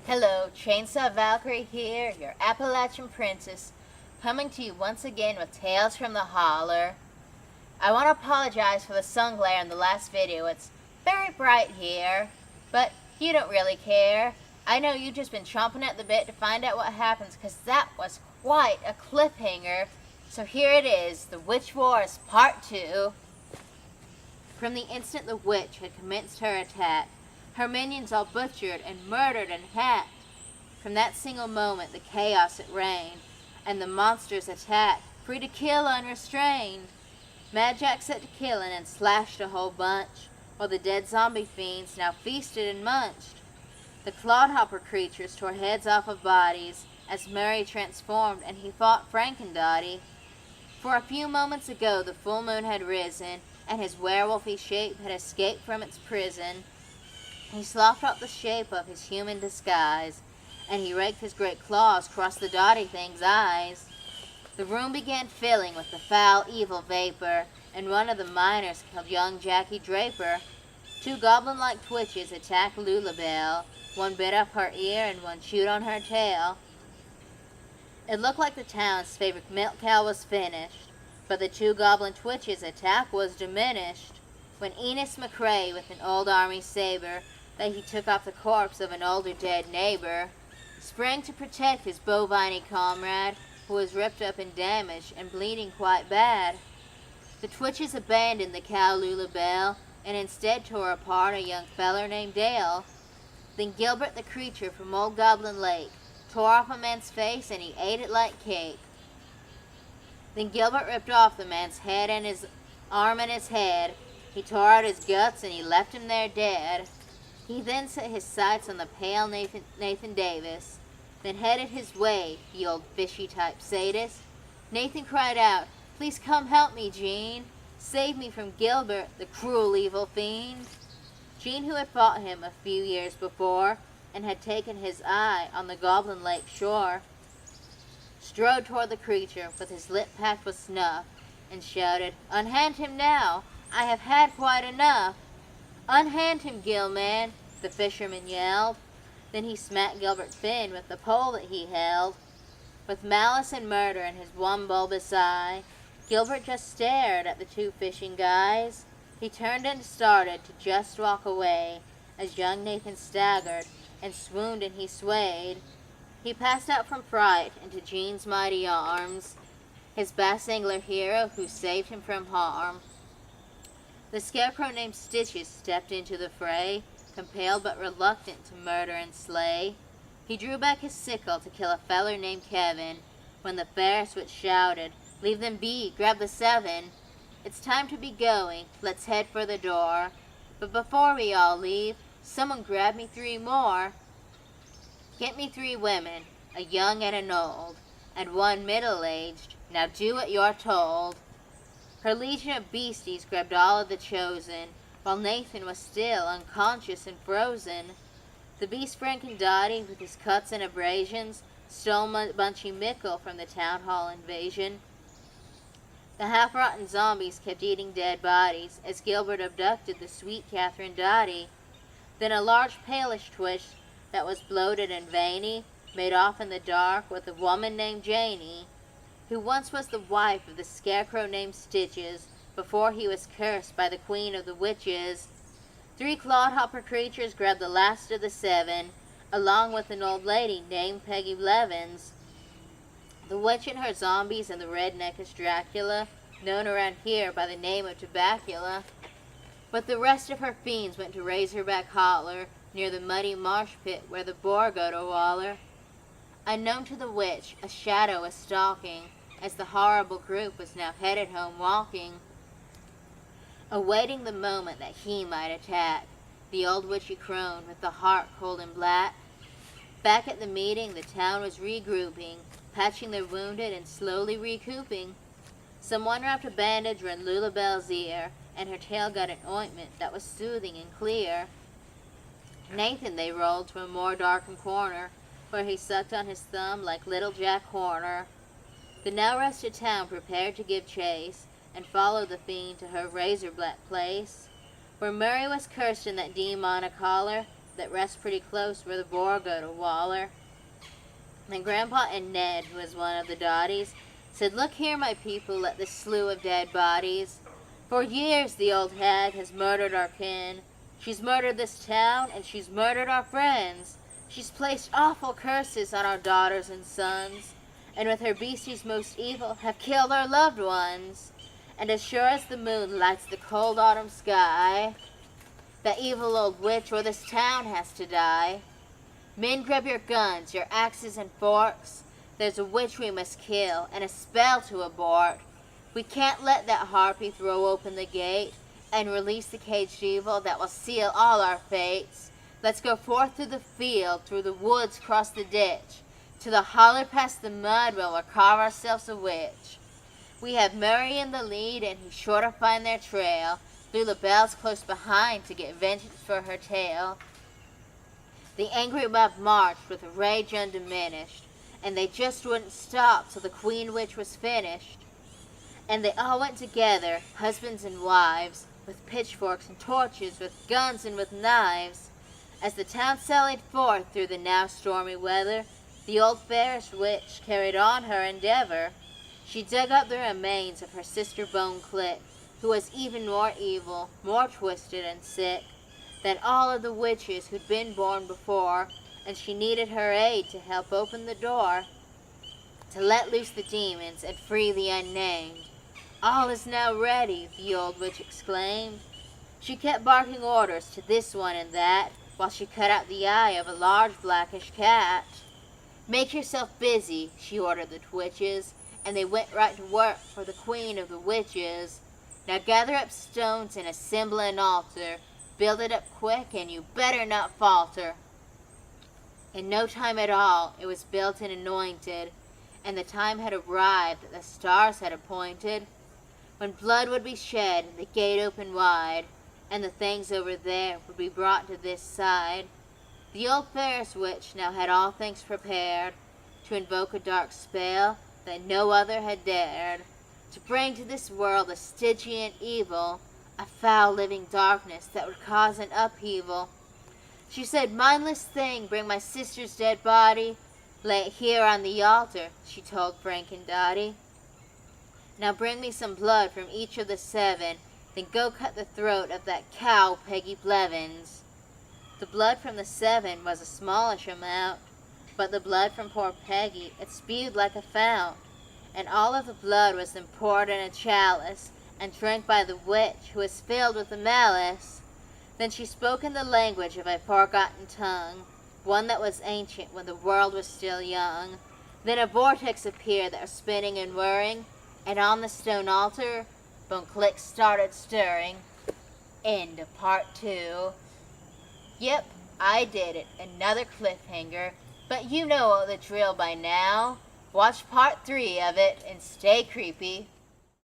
Hello, Chainsaw Valkyrie here, your Appalachian princess, coming to you once again with Tales from the Holler. I want to apologize for the sun glare in the last video. It's very bright here, but you don't really care. I know you've just been chomping at the bit to find out what happens, because that was quite a cliffhanger. So here it is, The Witch Wars Part 2. From the instant the witch had commenced her attack, her minions all butchered and murdered and hacked. From that single moment the chaos it reigned, and the monsters attacked, free to kill unrestrained. Mad Jack set to killing and slashed a whole bunch, while the dead zombie fiends now feasted and munched. The clodhopper creatures tore heads off of bodies, as Murray transformed and he fought Frankendottie. For a few moments ago the full moon had risen, and his werewolfy shape had escaped from its prison. He sloughed off the shape of his human disguise, and he raked his great claws across the Dottie thing's eyes. The room began filling with the foul, evil vapor, and one of the miners killed young Jackie Draper. Two goblin-like twitches attacked Lulabelle. One bit off her ear and one chewed on her tail. It looked like the town's favorite milk cow was finished, but the two goblin twitches' attack was diminished when Enos McCrae, with an old army saber that he took off the corpse of an older dead neighbor, sprang to protect his bovine comrade, who was ripped up and damaged and bleeding quite bad. The twitches abandoned the cow Lulabelle and instead tore apart a young feller named Dale. Then Gilbert the creature from Old Goblin Lake tore off a man's face and he ate it like cake. Then Gilbert ripped off the man's head and his arm and his head. He tore out his guts and he left him there dead. He then set his sights on the pale Nathan Davis, then headed his way, the old fishy-type sadist. Nathan cried out, "Please come help me, Gene. Save me from Gilbert, the cruel evil fiend." Gene, who had fought him a few years before, and had taken his eye on the Goblin Lake shore, strode toward the creature with his lip packed with snuff, and shouted, "Unhand him now! I have had quite enough!" "Unhand him, Gilman!" the fisherman yelled. Then he smacked Gilbert Finn with the pole that he held. With malice and murder in his one bulbous eye, Gilbert just stared at the two fishing guys. He turned and started to just walk away, as young Nathan staggered and swooned and he swayed. He passed out from fright into Gene's mighty arms, his Bass Angler hero who saved him from harm. The scarecrow named Stitches stepped into the fray, compelled but reluctant to murder and slay. He drew back his sickle to kill a feller named Kevin, when the Ferris witch shouted, "Leave them be, grab the 7. It's time to be going, let's head for the door. But before we all leave, someone grab me 3 more. Get me 3 women, a young and an old, and one middle-aged. Now do what you're told." Her legion of beasties grabbed all of the chosen, while Nathan was still unconscious and frozen. The beast Frankendottie, with his cuts and abrasions, stole Bunchy Mickle from the town hall invasion. The half-rotten zombies kept eating dead bodies as Gilbert abducted the sweet Catherine Dottie. Then a large palish twitch that was bloated and veiny made off in the dark with a woman named Janie, who once was the wife of the scarecrow named Stitches, before he was cursed by the queen of the witches. 3 clodhopper creatures grabbed the last of the 7, along with an old lady named Peggy Blevins. The witch and her zombies and the redneck is Dracula, known around here by the name of Tabacula. But the rest of her fiends went to Razorback Holler, near the muddy marsh pit where the boar go to waller. Unknown to the witch, a shadow was stalking, as the horrible group was now headed home walking, awaiting the moment that he might attack. The old witchy crone with the heart cold and black. Back at the meeting, the town was regrouping, patching their wounded and slowly recouping. Someone wrapped a bandage around Lulabelle's ear, and her tail got an ointment that was soothing and clear. Nathan they rolled to a more darkened corner, where he sucked on his thumb like little Jack Horner. The now rested town prepared to give chase, and follow the fiend to her razor-black place, where Murray was cursed in that demonic holler, that rests pretty close where the boar go to waller. And Grandpa and Ned, who was one of the Dotties, said, "Look here, my people, at this slew of dead bodies. For years the old hag has murdered our kin. She's murdered this town, and she's murdered our friends. She's placed awful curses on our daughters and sons, and with her beasties most evil have killed our loved ones. And as sure as the moon lights the cold autumn sky, that evil old witch or this town has to die. Men, grab your guns, your axes and forks. There's a witch we must kill, and a spell to abort. We can't let that harpy throw open the gate and release the caged evil that will seal all our fates. Let's go forth through the field, through the woods, cross the ditch, to the holler past the mud where we'll carve ourselves a witch. We have Murray in the lead, and he's sure to find their trail, through the bells close behind to get vengeance for her tale." The angry mob marched with a rage undiminished, and they just wouldn't stop till the queen witch was finished. And they all went together, husbands and wives, with pitchforks and torches, with guns and with knives. As the town sallied forth through the now stormy weather, the old fairish witch carried on her endeavor. She dug up the remains of her sister Bone Click, who was even more evil, more twisted and sick than all of the witches who'd been born before, and she needed her aid to help open the door, to let loose the demons and free the unnamed. "All is now ready," the old witch exclaimed. She kept barking orders to this one and that, while she cut out the eye of a large blackish cat. "Make yourself busy," she ordered the witches, and they went right to work for the queen of the witches. "Now gather up stones and assemble an altar. Build it up quick, and you better not falter." In no time at all, it was built and anointed, and the time had arrived that the stars had appointed, when blood would be shed and the gate open wide, and the things over there would be brought to this side. The old Ferris witch now had all things prepared to invoke a dark spell that no other had dared, to bring to this world a Stygian evil, a foul living darkness that would cause an upheaval. She said, "Mindless thing, bring my sister's dead body, lay it here on the altar," she told Frank and Dottie. "Now bring me some blood from each of the 7, then go cut the throat of that cow Peggy Blevins." The blood from the 7 was a smallish amount, but the blood from poor Peggy, it spewed like a fount, and all of the blood was then poured in a chalice, and drank by the witch, who was filled with the malice. Then she spoke in the language of a forgotten tongue, one that was ancient when the world was still young. Then a vortex appeared that was spinning and whirring, and on the stone altar, Bone Click started stirring. End of part 2. Yep, I did it. Another cliffhanger. But you know the drill by now. Watch part 3 of it and stay creepy.